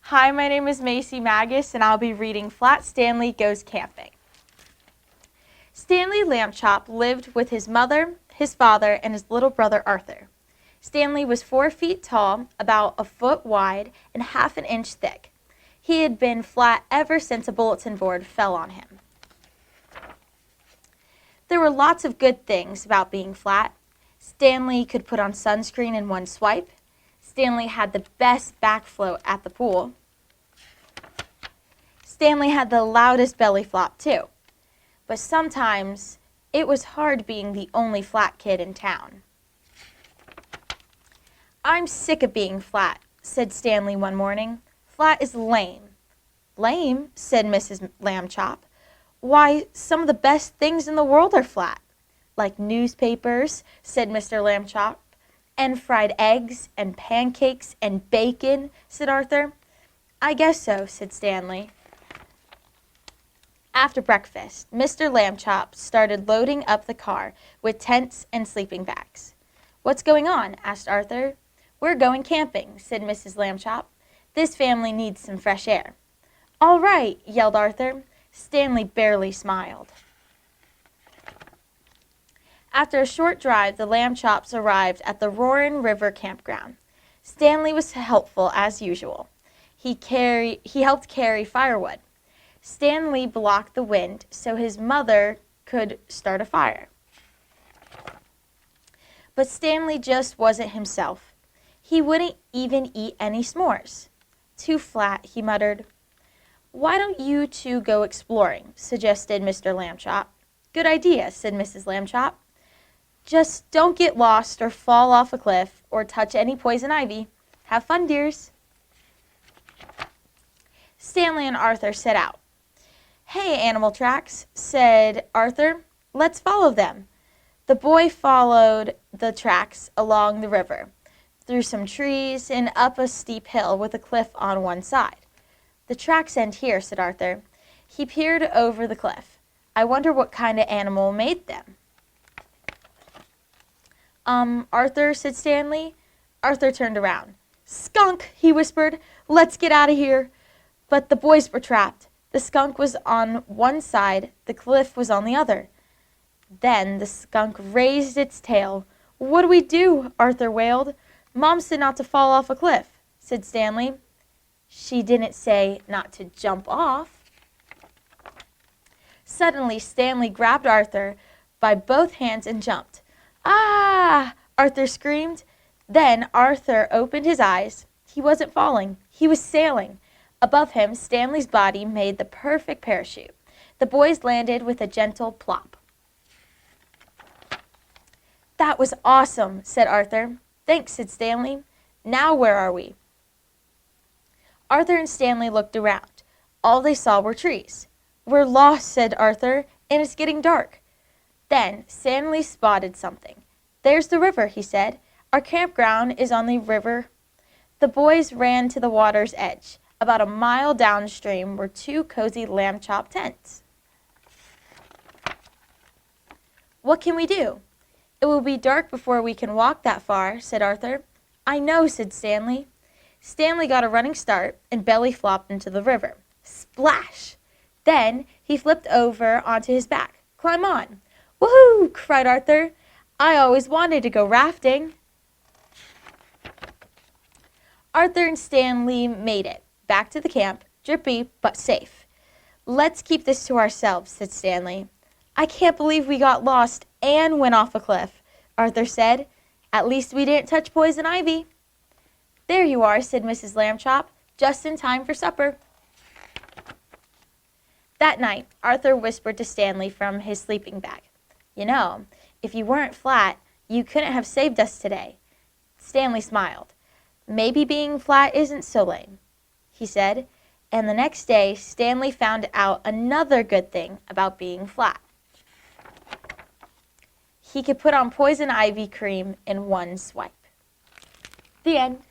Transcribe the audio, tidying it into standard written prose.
Hi, my name is Macy Magus, and I'll be reading Flat Stanley Goes Camping. Stanley Lambchop lived with his mother, his father, and his little brother Arthur. Stanley was 4 feet tall, about a foot wide, and half an inch thick. He had been flat ever since a bulletin board fell on him. There were lots of good things about being flat. Stanley could put on sunscreen in one swipe. Stanley had the best backflow at the pool. Stanley had the loudest belly flop too. But sometimes it was hard being the only flat kid in town. "I'm sick of being flat," said Stanley one morning. "Flat is lame." "Lame?" said Mrs. Lambchop. "Why, some of the best things in the world are flat." "Like newspapers," said Mr. Lambchop. "And fried eggs and pancakes and bacon," said Arthur. "I guess so," said Stanley. After breakfast, Mr. Lambchop started loading up the car with tents and sleeping bags. "What's going on?" asked Arthur. "We're going camping," said Mrs. Lambchop. "This family needs some fresh air." "All right," yelled Arthur. Stanley barely smiled. After a short drive, the Lambchops arrived at the Roaring River campground. Stanley was helpful as usual. He helped carry firewood. Stanley blocked the wind so his mother could start a fire. But Stanley just wasn't himself. He wouldn't even eat any s'mores. "Too flat," he muttered. "Why don't you two go exploring?" suggested Mr. Lambchop. "Good idea," said Mrs. Lambchop. "Just don't get lost or fall off a cliff or touch any poison ivy. Have fun, dears." Stanley and Arthur set out. "Hey, animal tracks," said Arthur. "Let's follow them." The boy followed the tracks along the river, through some trees, and up a steep hill with a cliff on one side. "The tracks end here," said Arthur. He peered over the cliff. "I wonder what kind of animal made them." Arthur," said Stanley. Arthur turned around. "Skunk," he whispered. "Let's get out of here." But the boys were trapped. The skunk was on one side, the cliff was on the other. Then the skunk raised its tail. "What do we do?" Arthur wailed. "Mom said not to fall off a cliff," said Stanley. "She didn't say not to jump off." Suddenly, Stanley grabbed Arthur by both hands and jumped. "Ah!" Arthur screamed. Then Arthur opened his eyes. He wasn't falling. He was sailing. Above him, Stanley's body made the perfect parachute. The boys landed with a gentle plop. "That was awesome," said Arthur. "Thanks," said Stanley. "Now where are we?" Arthur and Stanley looked around. All they saw were trees. "We're lost," said Arthur, "and it's getting dark." Then Stanley spotted something. "There's the river," he said. "Our campground is on the river." The boys ran to the water's edge. About a mile downstream were 2 cozy Lambchop tents. "What can we do?" "It will be dark before we can walk that far," said Arthur. "I know," said Stanley. Stanley got a running start and belly flopped into the river. Splash! Then he flipped over onto his back. "Climb on." "Woohoo!" cried Arthur. "I always wanted to go rafting." Arthur and Stanley made it back to the camp, drippy but safe. "Let's keep this to ourselves," said Stanley. "I can't believe we got lost and went off a cliff," Arthur said. "At least we didn't touch poison ivy." "There you are," said Mrs. Lambchop, "just in time for supper." That night, Arthur whispered to Stanley from his sleeping bag, "You know, if you weren't flat, you couldn't have saved us today." Stanley smiled. "Maybe being flat isn't so lame," he said, and the next day Stanley found out another good thing about being flat. He could put on poison ivy cream in one swipe. The end.